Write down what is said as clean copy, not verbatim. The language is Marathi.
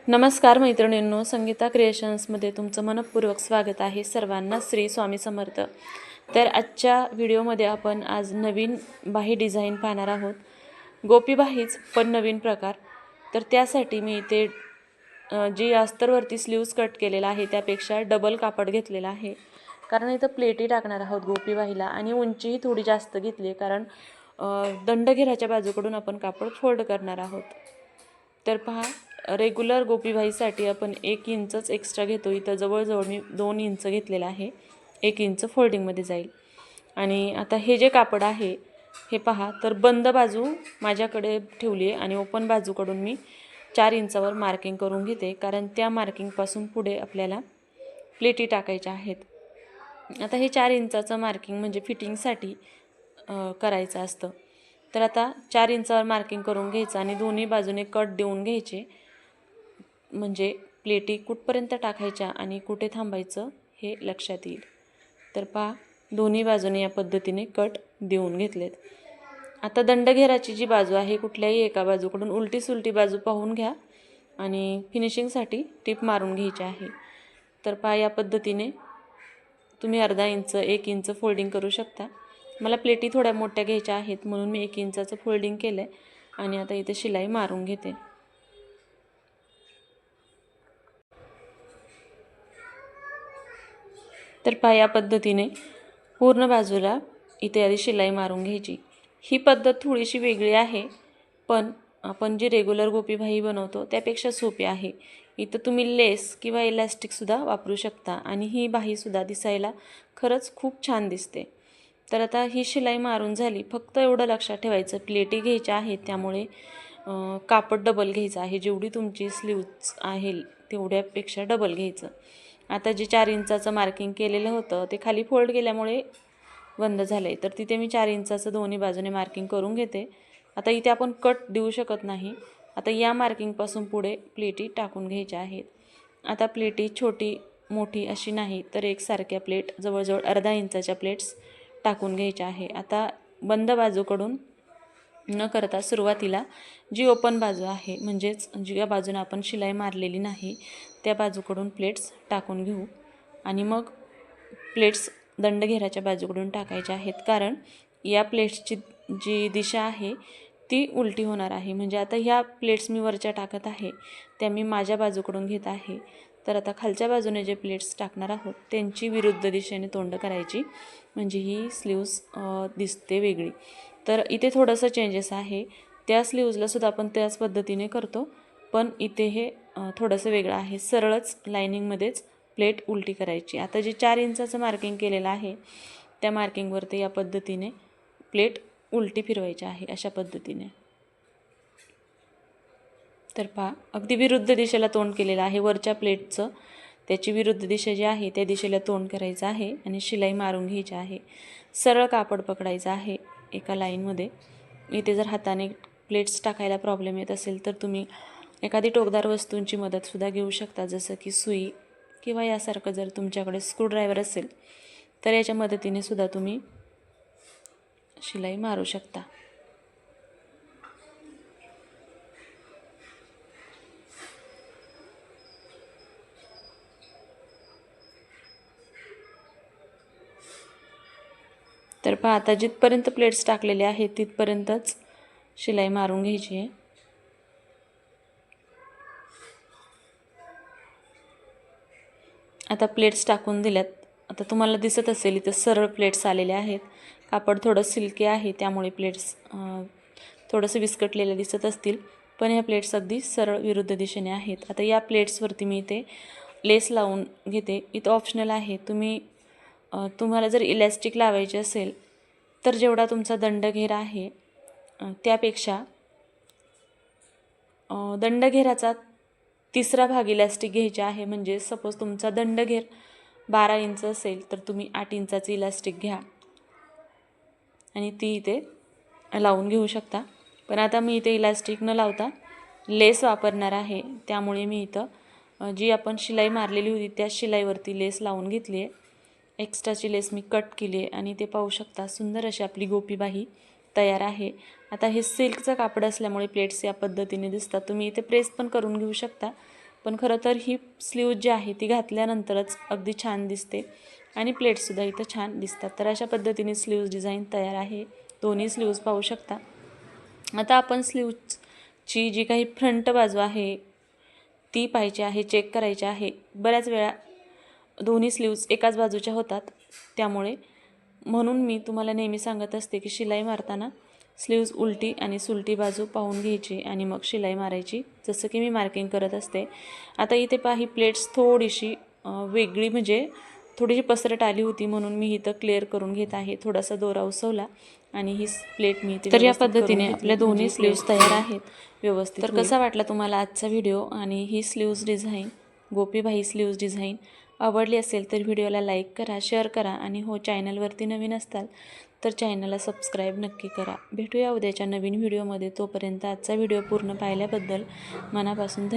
नमस्कार मैत्रिणींनो, संगीता क्रिएशन्समध्ये तुमचं मनपूर्वक स्वागत आहे. सर्वांना श्री स्वामी समर्थ. तर आजच्या व्हिडिओमध्ये आपण आज नवीन बाही डिझाईन पाहणार आहोत. गोपी बाहीच पण नवीन प्रकार. तर त्यासाठी मी इथे जी अस्तरवरती स्लीव्स कट केलेला आहे त्यापेक्षा डबल कापड घेतलेला आहे, कारण इथं प्लेटी टाकणार आहोत गोपी बाहीला आणि उंचीही थोडी जास्त घेतली आहे, कारण दंडघेराच्या बाजूकडून आपण कापड फोल्ड करणार आहोत. तर पहा, रेग्युलर गोपीबाईसाठी आपण 1 इंचच एक्स्ट्रा घेतो. इथं जवळजवळ मी 2 इंच घेतलेला आहे. 1 इंच फोल्डिंगमध्ये जाईल. आणि आता हे जे कापड आहे हे पहा, तर बंद बाजू माझ्याकडे ठेवली आहे आणि ओपन बाजूकडून मी 4 इंचावर मार्किंग करून घेते, कारण त्या मार्किंगपासून पुढे आपल्याला प्लेटी टाकायच्या आहेत. आता हे 4 इंचाचं मार्किंग म्हणजे फिटिंगसाठी करायचं असतं. तर आता 4 इंचावर मार्किंग करून घ्यायचं आणि दोन्ही बाजूने कट देऊन घ्यायचे, म्हणजे प्लेटी कुठपर्यंत टाकायच्या आणि कुठे थांबायचं हे लक्षात येईल. तर पहा, दोन्ही बाजूने या पद्धतीने कट देऊन घेतलेत. आता दंडघेराची जी बाजू आहे कुठल्याही एका बाजूकडून उलटी सुलटी बाजू पाहून घ्या आणि फिनिशिंगसाठी टिप मारून घ्यायची आहे. तर पहा, या पद्धतीने तुम्ही अर्धा इंच 1 इंच फोल्डिंग करू शकता. मला प्लेटी थोड्या मोठ्या घ्यायच्या आहेत म्हणून मी 1 इंचाचं फोल्डिंग केलं आहे आणि आता इथे शिलाई मारून घेते. तर पहा, या पद्धतीने पूर्ण बाजूला इथे आधी शिलाई मारून घ्यायची. ही पद्धत थोडीशी वेगळी आहे, पण आपण जी रेग्युलर गोपीबाही बनवतो त्यापेक्षा सोपी आहे. इथं तुम्ही लेस किंवा इलॅस्टिकसुद्धा वापरू शकता आणि ही बाहीसुद्धा दिसायला खरंच खूप छान दिसते. तर आता ही शिलाई मारून झाली. फक्त एवढं लक्षात ठेवायचं, प्लेटी घ्यायच्या आहेत त्यामुळे कापड डबल घ्यायचं आहे. जेवढी तुमची स्लीव्ज आहे तेवढ्यापेक्षा डबल घ्यायचं. आता जे 4 इंचाचं मार्किंग केलेलं होतं ते खाली फोल्ड केल्यामुळे बंद झालं आहे, तर तिथे मी 4 इंचाचं दोन्ही बाजूने मार्किंग करून घेते. आता इथे आपण कट देऊ शकत नाही. आता या मार्किंगपासून पुढे प्लेटी टाकून घ्यायच्या आहेत. आता प्लेटी छोटी मोठी अशी नाही, तर एकसारख्या प्लेट जवळजवळ अर्धा इंचाच्या प्लेट्स टाकून घ्यायच्या आहे. आता बंद बाजूकडून न करता सुरुवातीला जी ओपन बाजू आहे, म्हणजेच ज्या बाजूने आपण शिलाई मारलेली नाही त्या बाजूकडून प्लेट्स टाकून घेऊ आणि मग प्लेट्स दंडघेराच्या बाजूकडून टाकायच्या आहेत, कारण या प्लेट्सची जी दिशा आहे ती उलटी होणार आहे. म्हणजे आता ह्या प्लेट्स मी वरच्या टाकत आहे त्या मी माझ्या बाजूकडून घेत आहे. तर आता खालच्या बाजूने जे प्लेट्स टाकणार आहोत त्यांची विरुद्ध दिशेने तोंड करायची, म्हणजे ही स्लीव्ज दिसते वेगळी. तर इथे थोडंसं चेंजेस आहे. त्या स्लीव्जला सुद्धा आपण त्याच पद्धतीने करतो, पण इथे हे थोडंसं वेगळं आहे. सरळच लायनिंगमध्येच प्लेट उलटी करायची. आता जे 4 इंचाचं मार्किंग केलेलं आहे त्या मार्किंगवरती या पद्धतीने प्लेट उलटी फिरवायची आहे, अशा पद्धतीने. तर पहा, अगदी विरुद्ध दिशेला तोंड केलेलं आहे वरच्या प्लेटचं. त्याची विरुद्ध दिशा जी आहे त्या दिशेला तोंड करायचं आहे आणि शिलाई मारून घ्यायची आहे. सरळ कापड पकडायचं आहे एका लाईनमध्ये. इथे जर हाताने प्लेट्स टाकायला प्रॉब्लेम येत असेल तर तुम्ही एखादी टोकदार वस्तूंची मदतसुद्धा घेऊ शकता, जसं की सुई किंवा यासारखं जर तुमच्याकडे स्क्रूड्रायव्हर असेल तर याच्या मदतीने सुद्धा तुम्ही शिलाई मारू शकता. तर पहा, आता जिथपर्यंत प्लेट्स टाकलेले आहेत तिथपर्यंतच शिलाई मारून घ्यायची आहे. आता प्लेट्स टाकून दिल्यात. आता तुम्हाला दिसत असेल इथं सरळ प्लेट्स आलेले आहेत. कापड थोडं सिल्की आहे त्यामुळे प्लेट्स थोडंसं विस्कटलेले दिसत असतील, पण ह्या प्लेट्स अगदी सरळ विरुद्ध दिशेने आहेत. आता या प्लेट्सवरती मी इथे लेस लावून घेते. इथं ऑप्शनल आहे, तुम्हाला जर इलॅस्टिक लावायचे असेल तर जेवढा तुमचा दंडघेरा आहे त्यापेक्षा दंडघेराचा 3रा भाग इलॅस्टिक घ्यायचे आहे. म्हणजे सपोज तुमचा दंडघेर 12 इंच असेल तर तुम्ही 8 इंचाचं इलॅस्टिक घ्या आणि ती इथे लावून घेऊ शकता. पण आता मी इथे इलॅस्टिक न लावता लेस वापरणार आहे, त्यामुळे मी इथं जी आपण शिलाई मारलेली होती त्या शिलाईवरती लेस लावून घेतली आहे. एक्स्ट्राची लेस मी कट केली आहे आणि ते पाहू शकता सुंदर अशी आपली गोपीबाही तयार आहे. आता हे सिल्कचं कापड असल्यामुळे प्लेट्स या पद्धतीने दिसतात. तुम्ही इथे प्रेस पण करून घेऊ शकता, पण खरं तर ही स्लीव्ज जी आहे ती घातल्यानंतरच अगदी छान दिसते आणि प्लेट्ससुद्धा इथं छान दिसतात. तर अशा पद्धतीने स्लीव्ज डिझाईन तयार आहे. दोन्ही स्लीव्ज पाहू शकता. आता आपण स्लीव्जची जी काही फ्रंट बाजू आहे ती पाहायची आहे, चेक करायची आहे. बऱ्याच वेळा दोन्ही स्लीव्ज एकाच बाजूच्या होतात, त्यामुळे म्हणून मी तुम्हाला नेहमी सांगत असते की शिलाई मारताना स्लीव्ज उलटी आणि सुलटी बाजू पाहून घ्यायची आणि मग शिलाई मारायची, जसं की मी मार्किंग करत असते. आता इथे पहा ही प्लेट्स थोडीशी वेगळी म्हणजे थोडीशी पसरट आली होती, म्हणून मी इथं क्लिअर करून घेत आहे. थोडासा दोरा उसवला आणि ही प्लेट मी तर या पद्धतीने आपल्या दोन्ही स्लीव्ज तयार आहेत व्यवस्थित. तर कसा वाटला तुम्हाला आजचा व्हिडिओ आणि ही स्लीव्ज डिझाईन, गोपीबाई स्लीव्ज डिझाईन आवडली असेल तर व्हिडिओला लाईक करा, शेअर करा आणि हो, चॅनलवरती नवीन असताल तर चॅनलला सबस्क्राईब नक्की करा. भेटूया उद्याच्या नवीन व्हिडिओमध्ये. तोपर्यंत आजचा व्हिडिओ पूर्ण पाहिल्याबद्दल मनापासून